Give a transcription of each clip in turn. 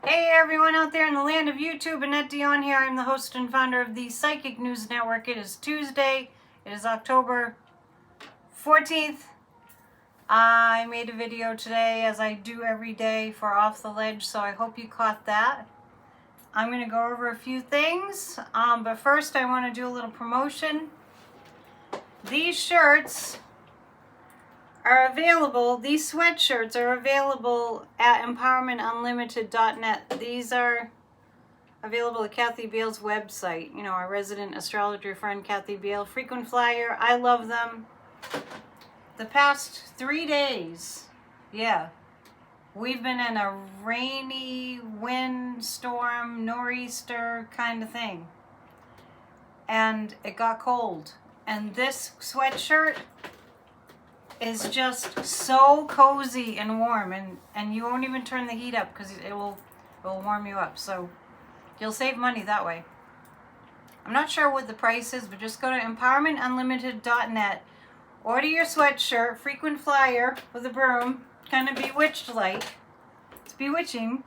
Hey everyone out there in the land of YouTube, Annette Dion here. I'm the host and founder of the Psychic News Network. It is Tuesday. It is October 14th. I made a video today, as I do every day, for Off the Ledge, so I hope you caught that. I'm going to go over a few things, but first I want to do a little promotion. These shirts are available, these sweatshirts are available at empowermentunlimited.net. These are available at Kathy Beale's website. You know, our resident astrologer friend Kathy Beale, frequent flyer. I love them. The past 3 days, we've been in a rainy windstorm, nor'easter kind of thing. And it got cold. And this sweatshirt is just so cozy and warm, and you won't even turn the heat up because it will warm you up. So you'll save money that way. I'm not sure what the price is, but just go to empowermentunlimited.net. Order your sweatshirt, frequent flyer with a broom, kind of bewitched like. It's bewitching.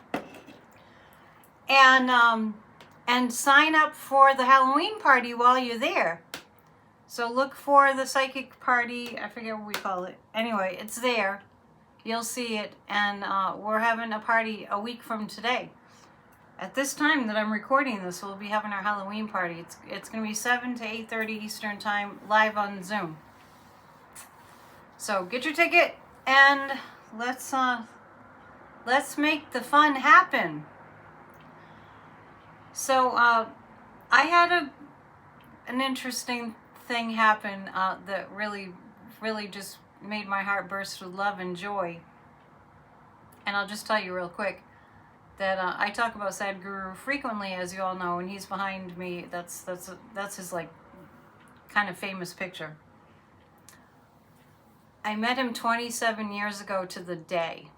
And sign up for the Halloween party while you're there. So look for the psychic party. I forget what we call it. Anyway, it's there. You'll see it. And we're having a party a week from today. At this time that I'm recording this, we'll be having our Halloween party. It's going to be 7 to 8:30 Eastern Time, live on Zoom. So get your ticket and let's make the fun happen. So I had an interesting thing happen that really just made my heart burst with love and joy. And I'll just tell you real quick that I talk about Sadhguru frequently, as you all know, and he's behind me. That's his like kind of famous picture. I met him 27 years ago to the day.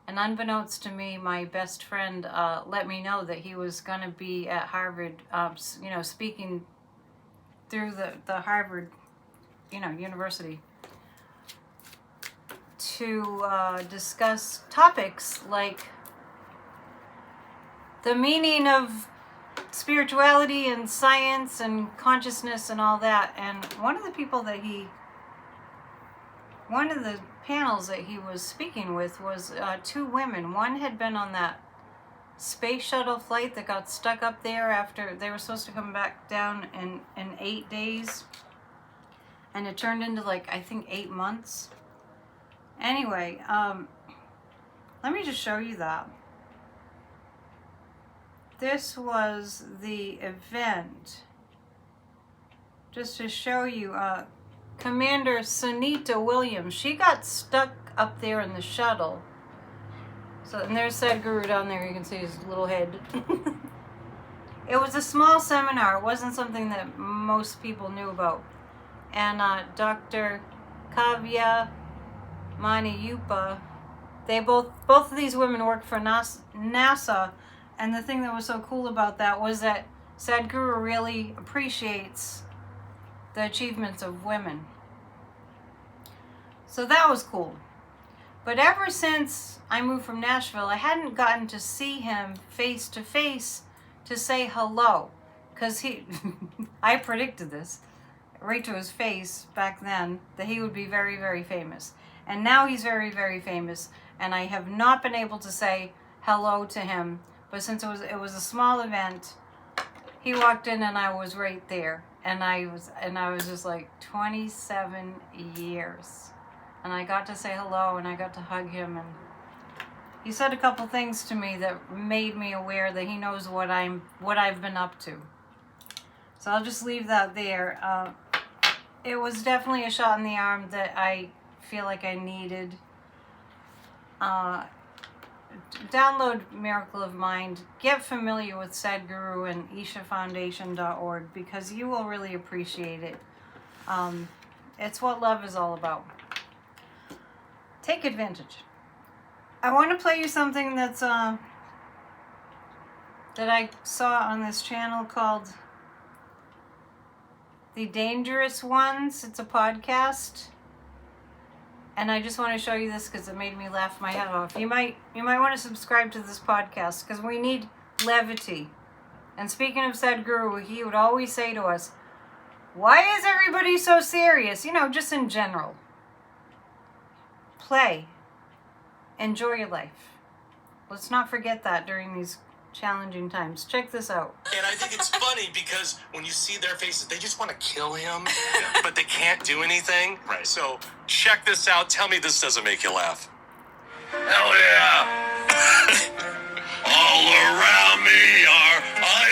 And unbeknownst to me, my best friend let me know that he was going to be at Harvard, speaking through the Harvard, university, to discuss topics like the meaning of spirituality and science and consciousness and all that. And one of the panels that he was speaking with was two women. One had been on that space shuttle flight that got stuck up there after they were supposed to come back down in 8 days, and it turned into I think 8 months. Anyway, let me just show you that. This was the event, just to show you. Commander Sunita Williams, she got stuck up there in the shuttle. So, and there's Sadhguru down there. You can see his little head. It was a small seminar. It wasn't something that most people knew about. And Dr. Kavya Maniyupa, they both of these women worked for NASA. And the thing that was so cool about that was that Sadhguru really appreciates the achievements of women. So that was cool. But ever since I moved from Nashville, I hadn't gotten to see him face to face to say hello. Because I predicted this right to his face back then, that he would be very, very famous. And now he's very, very famous. And I have not been able to say hello to him. But since it was a small event, he walked in and I was right there. And I was just like 27 years. And I got to say hello and I got to hug him, and he said a couple things to me that made me aware that he knows what I've been up to. So I'll just leave that there. It was definitely a shot in the arm that I feel like I needed. Download Miracle of Mind. Get familiar with Sadhguru and ishafoundation.org because you will really appreciate it. It's what love is all about. Take advantage. I want to play you something that's that I saw on this channel called The Dangerous Ones. It's a podcast. And I just want to show you this because it made me laugh my head off. You might want to subscribe to this podcast because we need levity. And speaking of Sadhguru, he would always say to us, why is everybody so serious? You know, just in general. Play. Enjoy your life. Let's not forget that during these challenging times. Check this out. And I think it's funny because when you see their faces, they just want to kill him, but they can't do anything. Right. So check this out. Tell me this doesn't make you laugh. Hell yeah. All around me are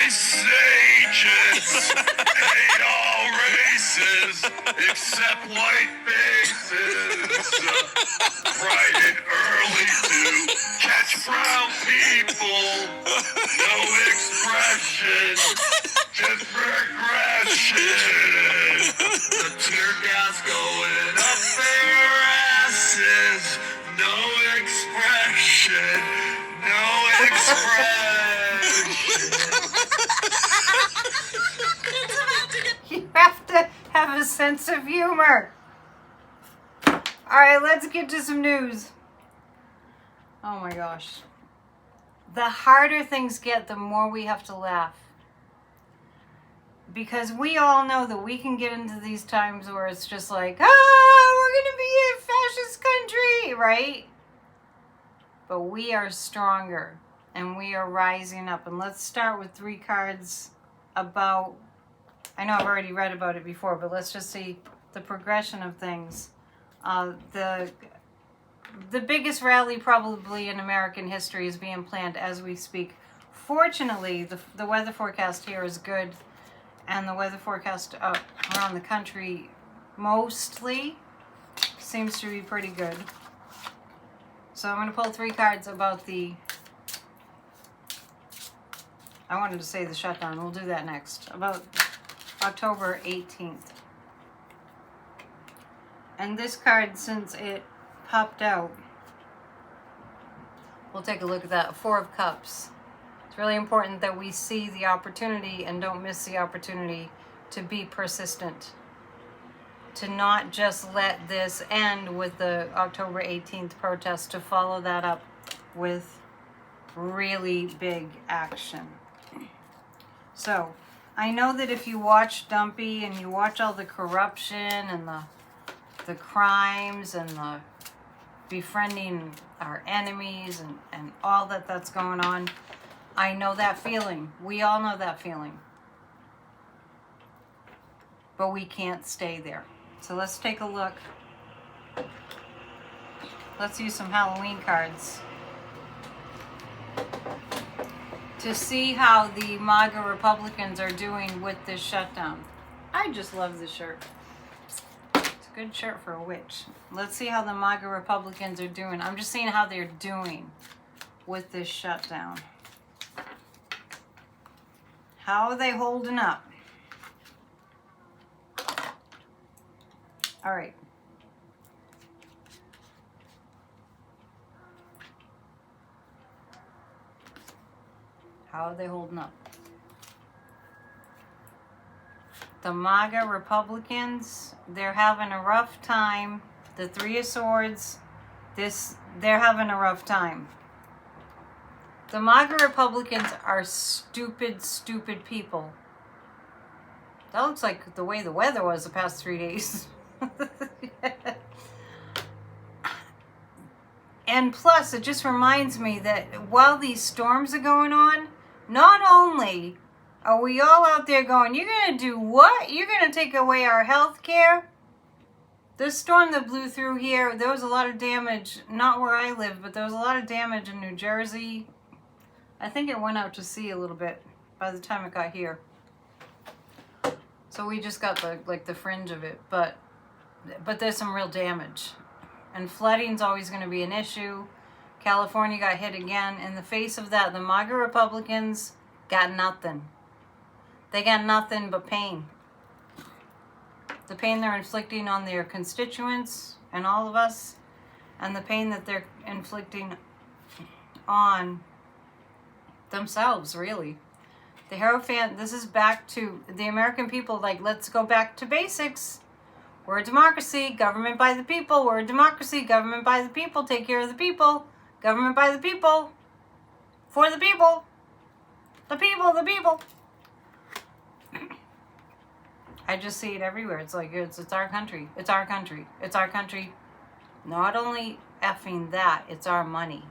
ice ages. Hate all races except white faces. Bright and early to catch brown people. No expression, just regression. The tear gas going up their asses. No expression, no expression. You have to have a sense of humor. Alright, let's get to some news. Oh my gosh. The harder things get, the more we have to laugh. Because we all know that we can get into these times where it's just like, we're going to be a fascist country, right? But we are stronger and we are rising up. And let's start with 3 cards about, I know I've already read about it before, but let's just see the progression of things. The biggest rally probably in American history is being planned as we speak. Fortunately, the weather forecast here is good, and the weather forecast around the country mostly seems to be pretty good. So I'm going to pull 3 cards about I wanted to say the shutdown. We'll do that next. About October 18th. And this card, since it popped out, we'll take a look at that. 4 of Cups. It's really important that we see the opportunity and don't miss the opportunity to be persistent. To not just let this end with the October 18th protest, to follow that up with really big action. So, I know that if you watch Dumpy and you watch all the corruption and the crimes and the befriending our enemies and all that's going on, I know that feeling. We all know that feeling. But we can't stay there. So let's take a look. Let's use some Halloween cards to see how the MAGA Republicans are doing with this shutdown. I just love this shirt. It's a good shirt for a witch. Let's see how the MAGA Republicans are doing. I'm just seeing how they're doing with this shutdown. How are they holding up? All right. How are they holding up? The MAGA Republicans, they're having a rough time. The 3 of Swords, they're having a rough time. The MAGA Republicans are stupid, stupid people. That looks like the way the weather was the past 3 days. And plus, it just reminds me that while these storms are going on, not only are we all out there going, you're going to do what? You're going to take away our health care? This storm that blew through here, there was a lot of damage, not where I live, but there was a lot of damage in New Jersey. I think it went out to sea a little bit by the time it got here. So we just got the fringe of it, but there's some real damage. And flooding's always going to be an issue. California got hit again. In the face of that, the MAGA Republicans got nothing. They got nothing but pain. The pain they're inflicting on their constituents and all of us, and the pain that they're inflicting on themselves, really. The Hierophant, this is back to the American people, like, let's go back to basics. We're a democracy, government by the people. We're a democracy, government by the people. Take care of the people. Government by the people. For the people. The people, the people. I just see it everywhere. It's like, it's our country. It's our country. It's our country. Not only effing that, it's our money.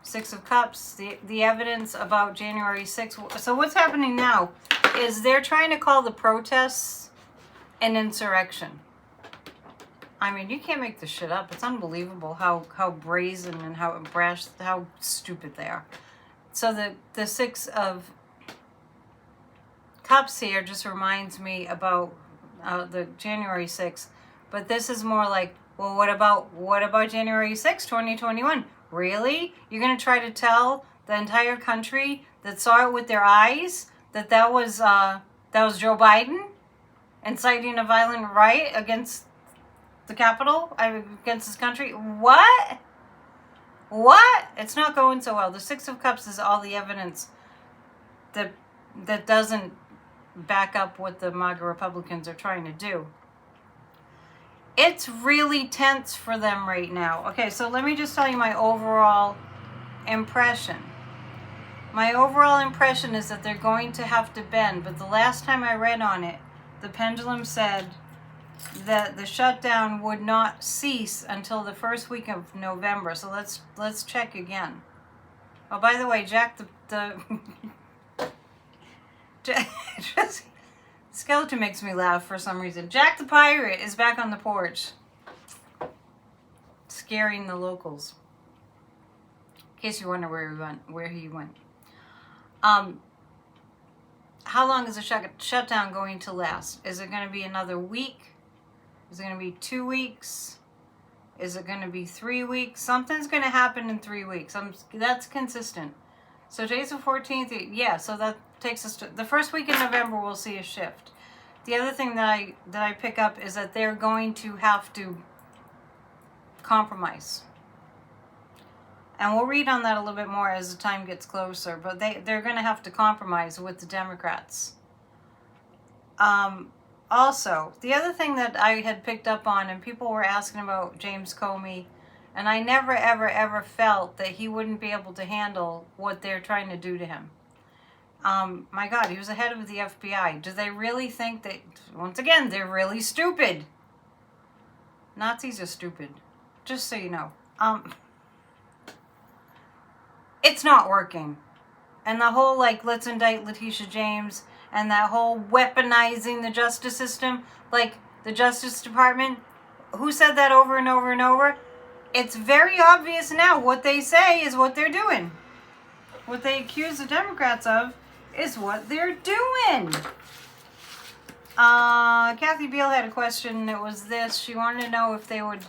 Six of Cups, the evidence about January 6th. So what's happening now is they're trying to call the protests an insurrection. I mean, you can't make this shit up. It's unbelievable how brazen and how brash, how stupid they are. So the Six of Cups here just reminds me about the January 6th. But this is more like, well, what about January 6th, 2021? Really? You're going to try to tell the entire country that saw it with their eyes that was Joe Biden inciting a violent riot against the Capitol, against this country? What? What? It's not going so well. The Six of Cups is all the evidence that doesn't back up what the MAGA Republicans are trying to do. It's really tense for them right now. Okay, so let me just tell you my overall impression. My overall impression is that they're going to have to bend, but the last time I read on it, the pendulum said that the shutdown would not cease until the first week of November. So let's check again. Oh, by the way, Jack the skeleton makes me laugh for some reason. Jack the Pirate is back on the porch, scaring the locals. In case you wonder where he went. How long is the shutdown going to last? Is it going to be another week? Is it going to be 2 weeks? Is it going to be 3 weeks? Something's going to happen in 3 weeks. That's consistent. So today's the 14th. Yeah, so that takes us to the first week in November. We'll see a shift. The other thing that I pick up is that they're going to have to compromise. And we'll read on that a little bit more as the time gets closer. But they're going to have to compromise with the Democrats. Also, the other thing that I had picked up on, and people were asking about James Comey, and I never, ever, ever felt that he wouldn't be able to handle what they're trying to do to him. My God, he was the head of the FBI. Do they really think that, once again, they're really stupid? Nazis are stupid. Just so you know. It's not working. And the whole, let's indict Letitia James, and that whole weaponizing the justice system, the Justice Department, who said that over and over and over? It's very obvious now. What they say is what they're doing. What they accuse the Democrats of is what they're doing. Kathy Beale had a question. It was this. She wanted to know if they would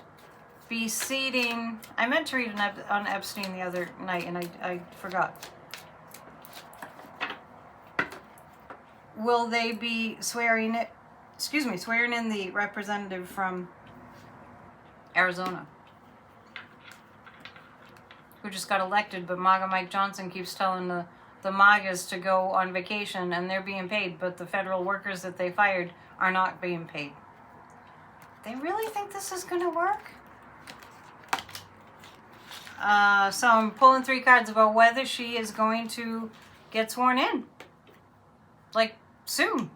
be seating. I meant to read on Epstein the other night, and I forgot. Will they be swearing in the representative from Arizona, who just got elected, but MAGA Mike Johnson keeps telling the MAGAs to go on vacation, and they're being paid, but the federal workers that they fired are not being paid. They really think this is going to work? So I'm pulling 3 cards about whether she is going to get sworn in. Soon.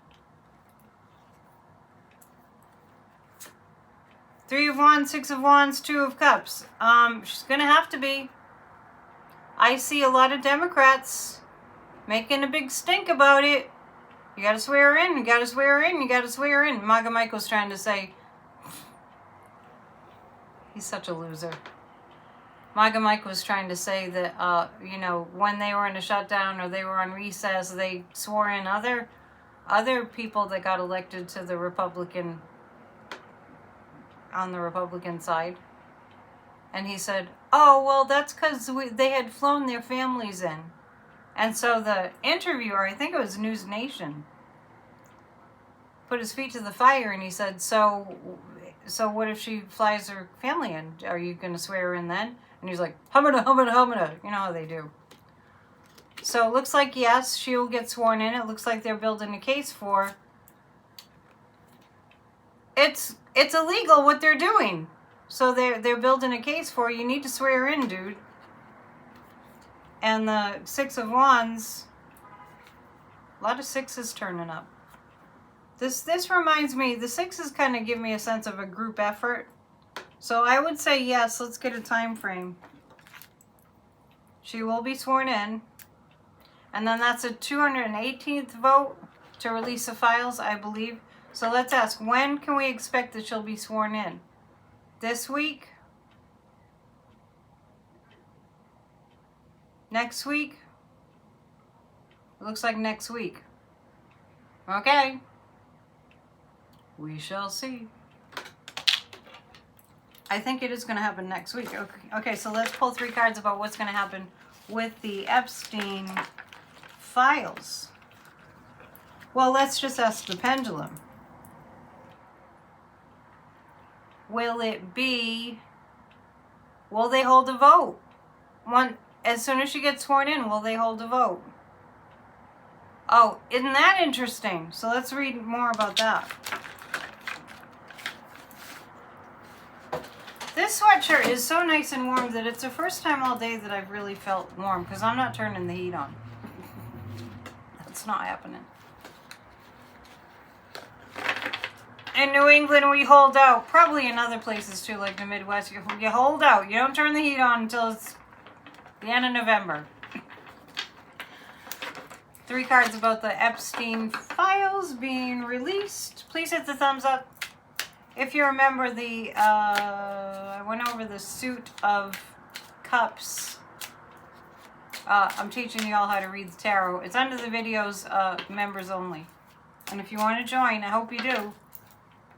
3 of Wands, 6 of Wands, 2 of Cups. She's going to have to be. I see a lot of Democrats making a big stink about it. You got to swear her in, you got to swear her in, you got to swear her in. MAGA Mike was trying to say, he's such a loser. MAGA Mike was trying to say that, when they were in a shutdown or they were on recess, they swore in other people that got elected to the Republican, on the Republican side. And he said, oh, well, that's because they had flown their families in. And so the interviewer, I think it was News Nation, put his feet to the fire and he said, so what if she flies her family in? Are you going to swear her in then? And he's like, humana, humana, humana. You know how they do. So it looks like, yes, she'll get sworn in. It looks like they're building a case for it's illegal what they're doing. So they're building a case for you need to swear in, dude. And the Six of Wands, a lot of sixes turning up. This reminds me, the sixes kind of give me a sense of a group effort. So I would say yes, let's get a time frame. She will be sworn in. And then that's a 218th vote to release the files, I believe. So let's ask, when can we expect that she'll be sworn in? This week? Next week? It looks like next week. Okay. We shall see. I think it is going to happen next week. Okay, so let's pull 3 cards about what's going to happen with the Epstein files. Well, let's just ask the pendulum. Will they hold a vote? As soon as she gets sworn in, will they hold a vote? Oh, isn't that interesting? So let's read more about that. This sweatshirt is so nice and warm that it's the first time all day that I've really felt warm because I'm not turning the heat on. That's not happening. In New England, we hold out. Probably in other places too, like the Midwest. You hold out. You don't turn the heat on until it's the end of November. 3 cards about the Epstein files being released. Please hit the thumbs up. If you remember I went over the suit of cups. I'm teaching you all how to read the tarot. It's under the videos, members only. And if you want to join, I hope you do,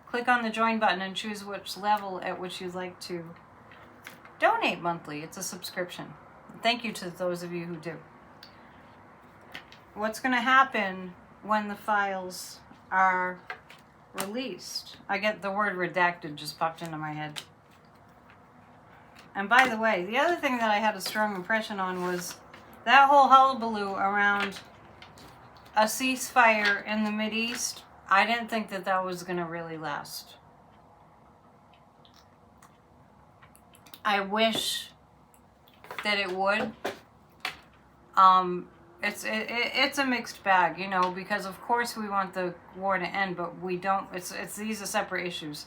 click on the join button and choose which level at which you'd like to donate monthly. It's a subscription. Thank you to those of you who do. What's going to happen when the files are released? I get the word redacted just popped into my head. And by the way, the other thing that I had a strong impression on was that whole hullabaloo around a ceasefire in the Mideast. I didn't think that that was going to really last. I wish that it would. It's a mixed bag, you know, because of course we want the war to end, but we don't. These are separate issues.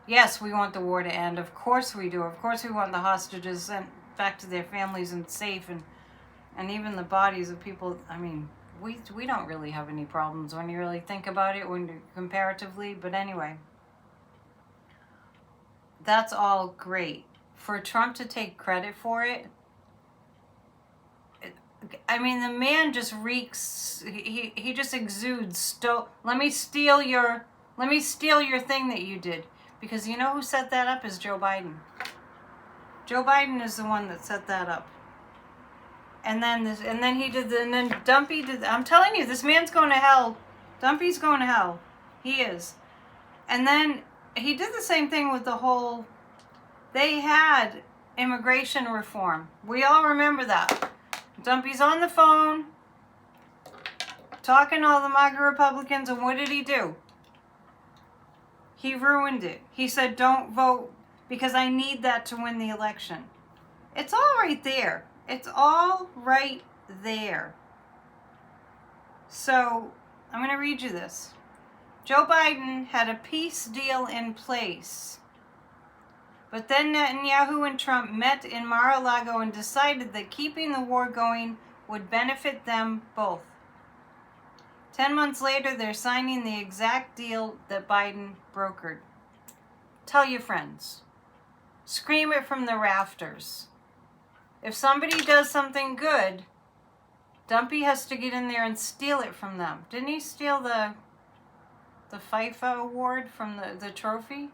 Yes, we want the war to end. Of course we do. Of course we want the hostages sent back to their families and safe, and even the bodies of people. I mean, we don't really have any problems when you really think about it, comparatively. But anyway, that's all great. For Trump to take credit for it, I mean, the man just reeks. He just exudes. Let me steal your thing that you did, because you know who set that up is Joe Biden. Joe Biden is the one that set that up. And then Dumpy did. I'm telling you, this man's going to hell. Dumpy's going to hell. He is. And then he did the same thing with the whole. They had immigration reform. We all remember that. Dumpy's on the phone talking to all the MAGA Republicans, and what did he do? He ruined it. He said, don't vote because I need that to win the election. It's all right there. It's all right there. So, I'm going to read you this. Joe Biden had a peace deal in place. But then Netanyahu and Trump met in Mar-a-Lago and decided that keeping the war going would benefit them both. 10 months later, they're signing the exact deal that Biden brokered. Tell your friends. Scream it from the rafters. If somebody does something good, Dumpy has to get in there and steal it from them. Didn't he steal the FIFA award from the trophy?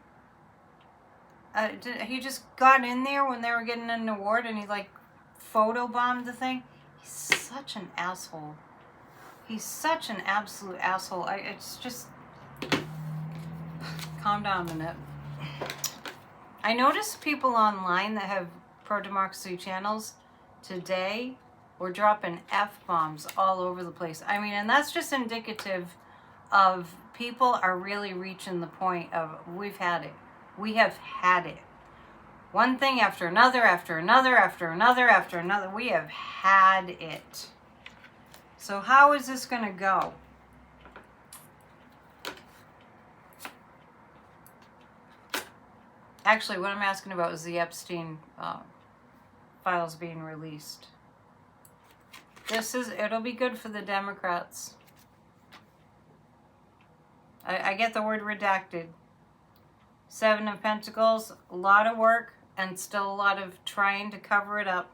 He just got in there when they were getting an award and he like photobombed the thing. He's such an asshole. He's such an absolute asshole. It's just... Calm down a minute. I noticed people online that have pro-democracy channels today were dropping F-bombs all over the place. I mean, and that's just indicative of people are really reaching the point of we've had it. We have had it. One thing after another, after another, after another, after another. We have had it. So how is this going to go? Actually, what I'm asking about is the Epstein files being released. It'll be good for the Democrats. I get the word redacted. Seven of Pentacles, a lot of work and still a lot of trying to cover it up.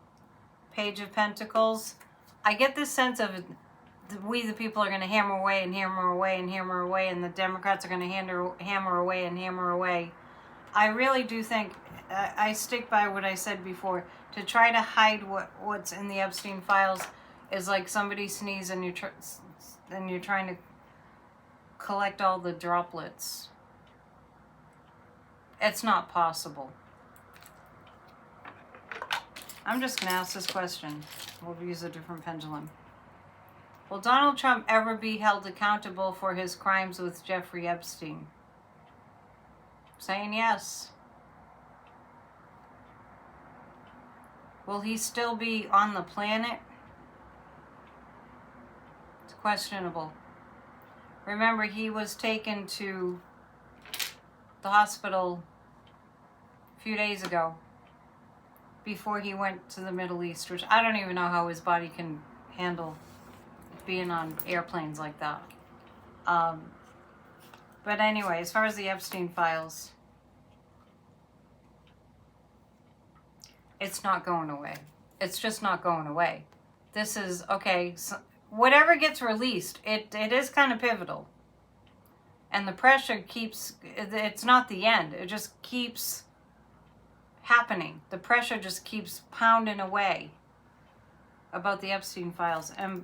Page of Pentacles. I get this sense of we the people are going to hammer away and hammer away and hammer away, and the Democrats are going to hammer away and hammer away. I really do think, I stick by what I said before, to try to hide what's in the Epstein files is like somebody sneezes and you're trying to collect all the droplets. It's not possible. I'm just going to ask this question. We'll use a different pendulum. Will Donald Trump ever be held accountable for his crimes with Jeffrey Epstein? Saying yes. Will he still be on the planet? It's questionable. Remember, he was taken to the hospital a few days ago before he went to the Middle East, which I don't even know how his body can handle being on airplanes like that. But anyway, as far as the Epstein files, it's not going away. It's just not going away. This is, okay, so whatever gets released, it is kind of pivotal. And the pressure keeps, it's not the end. It just keeps happening. The pressure just keeps pounding away about the Epstein files. And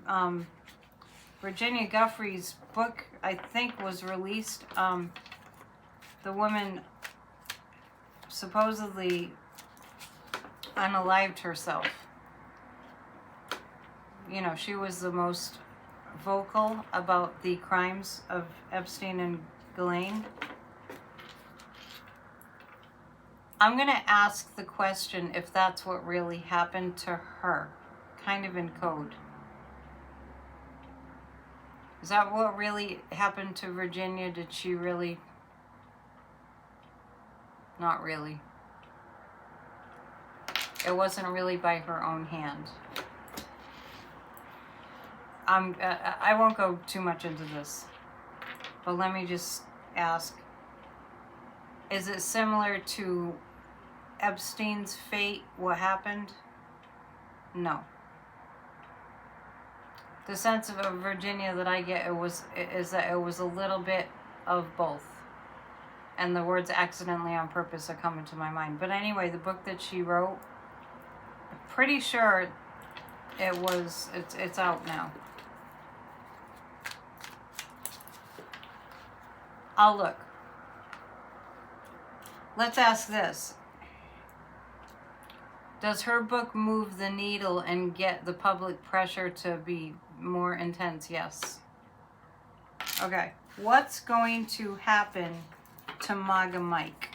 Virginia Giuffre's book, I think, was released. The woman supposedly unalived herself. You know, she was the most vocal about the crimes of Epstein and Ghislaine. I'm going to ask the question if that's what really happened to her, kind of in code. Is that what really happened to Virginia? Did she really? Not really. It wasn't really by her own hand. I won't go too much into this, but let me just ask, is it similar to Epstein's fate, what happened? No. The sense of Virginia that I get is that it was a little bit of both. And the words accidentally on purpose are coming to my mind. But anyway, the book that she wrote, I'm pretty sure it's out now. I'll look. Let's ask this. Does her book move the needle and get the public pressure to be more intense? Yes. Okay. What's going to happen to MAGA Mike?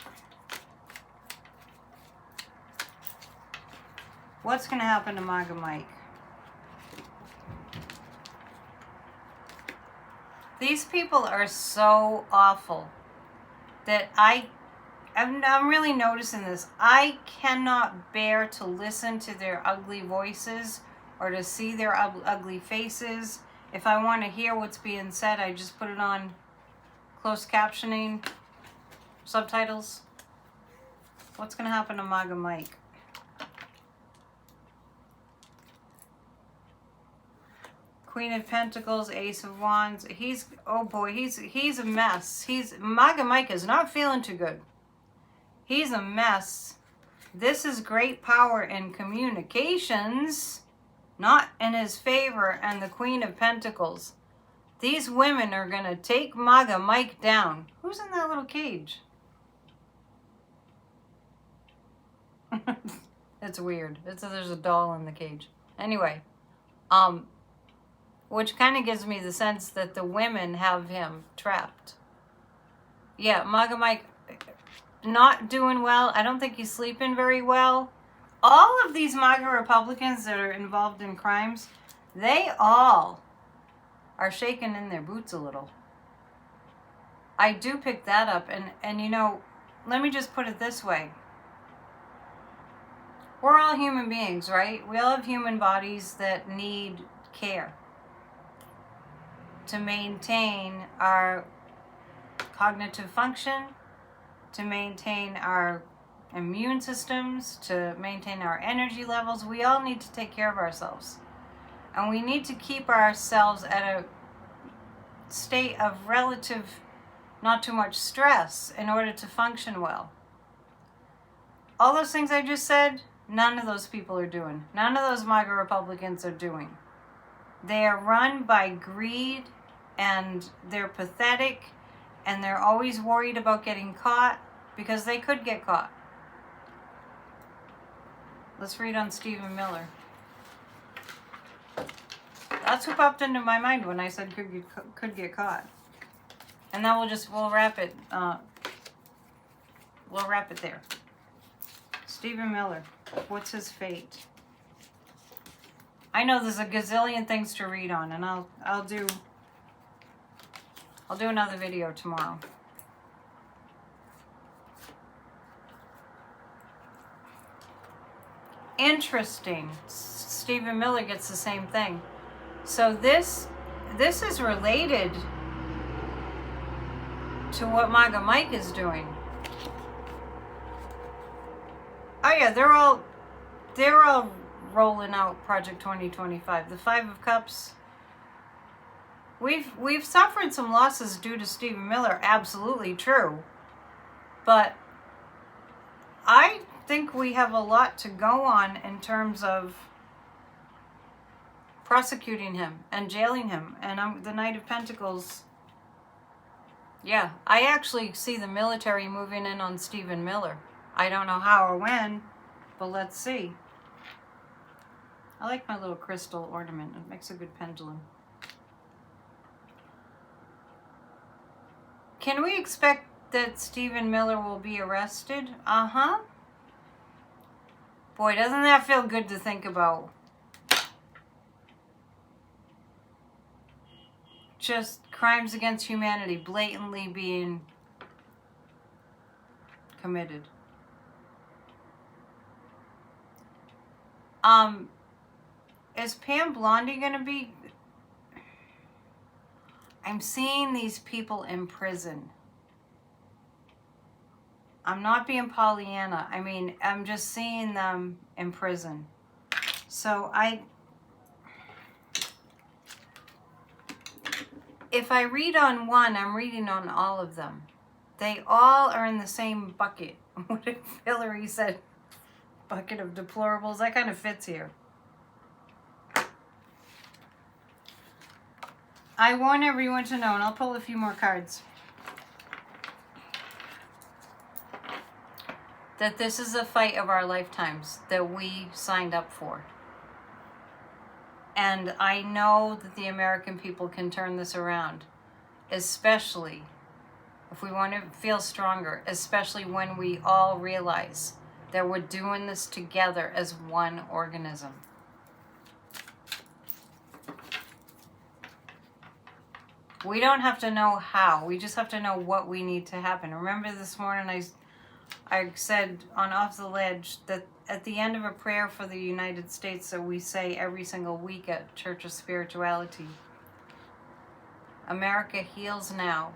What's going to happen to MAGA Mike? These people are so awful that I'm really noticing this. I cannot bear to listen to their ugly voices or to see their ugly faces. If I want to hear what's being said, I just put it on closed captioning, subtitles. What's going to happen to MAGA Mike? Queen of Pentacles, Ace of Wands. He's a mess. MAGA Mike is not feeling too good. He's a mess. This is great power in communications, not in his favor, and the Queen of Pentacles. These women are going to take MAGA Mike down. Who's in that little cage? It's weird. There's a doll in the cage. Anyway, which kind of gives me the sense that the women have him trapped. Yeah, MAGA Mike not doing well. I don't think he's sleeping very well. All of these MAGA Republicans that are involved in crimes, they all are shaking in their boots a little. I do pick that up. And you know, let me just put it this way. We're all human beings, right? We all have human bodies that need care to maintain our cognitive function, to maintain our immune systems, to maintain our energy levels. We all need to take care of ourselves. And we need to keep ourselves at a state of relative, not too much stress in order to function well. All those things I just said, none of those people are doing. None of those MAGA Republicans are doing. They are run by greed, and they're pathetic, and they're always worried about getting caught because they could get caught. Let's read on Stephen Miller. That's who popped into my mind when I said could get caught. And then we'll wrap it. We'll wrap it there. Stephen Miller, what's his fate? I know there's a gazillion things to read on, and I'll do another video tomorrow. Interesting. Stephen Miller gets the same thing. So this is related to what MAGA Mike is doing. Oh yeah, they're all rolling out Project 2025. The Five of Cups. We've suffered some losses due to Stephen Miller, absolutely true. But I think we have a lot to go on in terms of prosecuting him and jailing him. And the Knight of Pentacles, yeah, I actually see the military moving in on Stephen Miller. I don't know how or when, but let's see. I like my little crystal ornament. It makes a good pendulum. Can we expect that Stephen Miller will be arrested? Uh-huh. Boy, doesn't that feel good to think about? Just crimes against humanity blatantly being committed. Is Pam Blondie gonna be... I'm seeing these people in prison. I'm not being Pollyanna. I mean, I'm just seeing them in prison. So if I read on one, I'm reading on all of them. They all are in the same bucket. What if Hillary said bucket of deplorables? That kind of fits here. I want everyone to know, and I'll pull a few more cards, that this is a fight of our lifetimes that we signed up for. And I know that the American people can turn this around, especially if we want to feel stronger, especially when we all realize that we're doing this together as one organism. We don't have to know how. We just have to know what we need to happen. Remember this morning I said on Off the Ledge that at the end of a prayer for the United States that we say every single week at Church of Spirituality, America heals now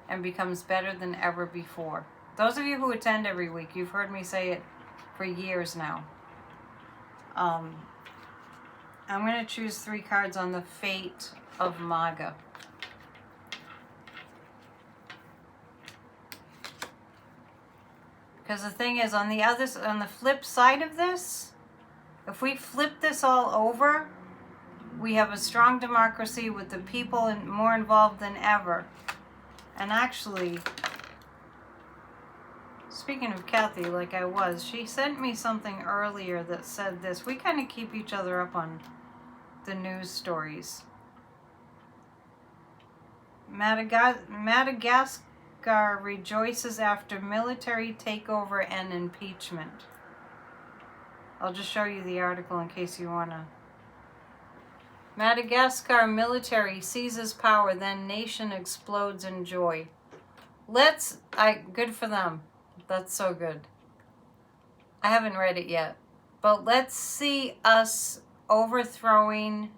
and becomes better than ever before. Those of you who attend every week, you've heard me say it for years now. I'm going to choose 3 cards on the fate of MAGA. Because the thing is, on the flip side of this, if we flip this all over, we have a strong democracy with the people more involved than ever. And actually, speaking of Kathy, like I was, she sent me something earlier that said this. We kind of keep each other up on the news stories. Madagascar rejoices after military takeover and impeachment. I'll just show you the article in case you want to. Madagascar military seizes power, then nation explodes in joy. Good for them. That's so good. I haven't read it yet. But let's see us overthrowing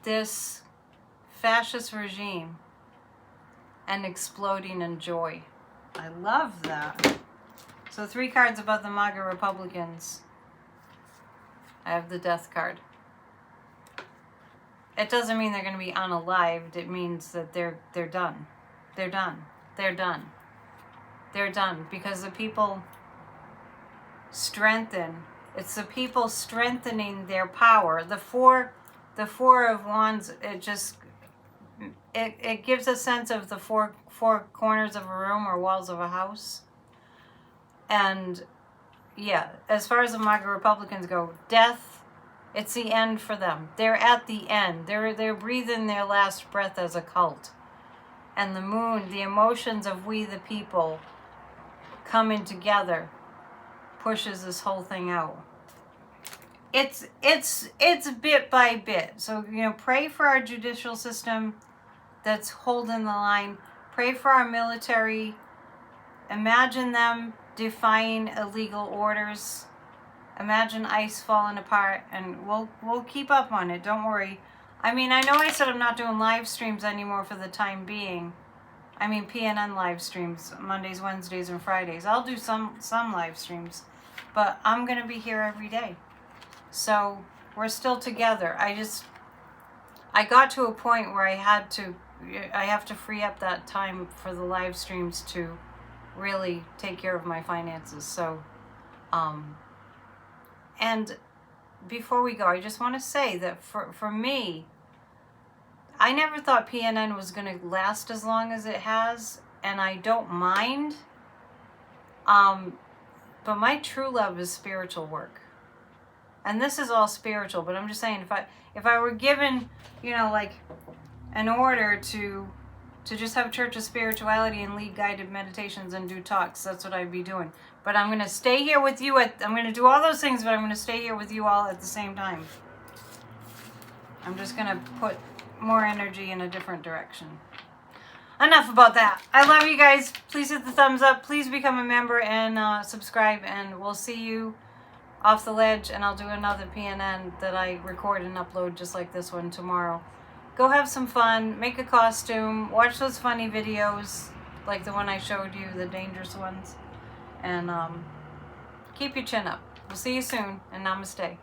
this fascist regime and exploding in joy. I love that. So 3 cards about the MAGA Republicans. I have the death card. It doesn't mean they're going to be unalived. It means that they're done. They're done. They're done. They're done because the people strengthen. It's the people strengthening their power. The four of Wands. It gives a sense of the four corners of a room or walls of a house. And yeah, as far as the MAGA Republicans go, death. It's the end for them. They're at the end. They're breathing their last breath as a cult. And the moon, the emotions of we the people coming together pushes this whole thing out. It's bit by bit. So, pray for our judicial system that's holding the line. Pray for our military. Imagine them defying illegal orders. Imagine ICE falling apart, and we'll keep up on it. Don't worry. I mean, I know I said I'm not doing live streams anymore for the time being. I mean, PNN live streams, Mondays, Wednesdays, and Fridays. I'll do some live streams, but I'm going to be here every day. So we're still together. I got to a point where I have to free up that time for the live streams to really take care of my finances. So, and before we go, I just want to say that for me, I never thought PNN was going to last as long as it has, and I don't mind. But my true love is spiritual work. And this is all spiritual, but I'm just saying, if I were given, like an order to just have Church of Spirituality and lead guided meditations and do talks, that's what I'd be doing. But I'm going to stay here with you. I'm going to do all those things, but I'm going to stay here with you all at the same time. I'm just going to put more energy in a different direction. Enough about that. I love you guys. Please hit the thumbs up. Please become a member and subscribe. And we'll see you off the ledge. And I'll do another PNN that I record and upload just like this one tomorrow. Go have some fun. Make a costume. Watch those funny videos like the one I showed you, the dangerous ones. And keep your chin up. We'll see you soon. And namaste.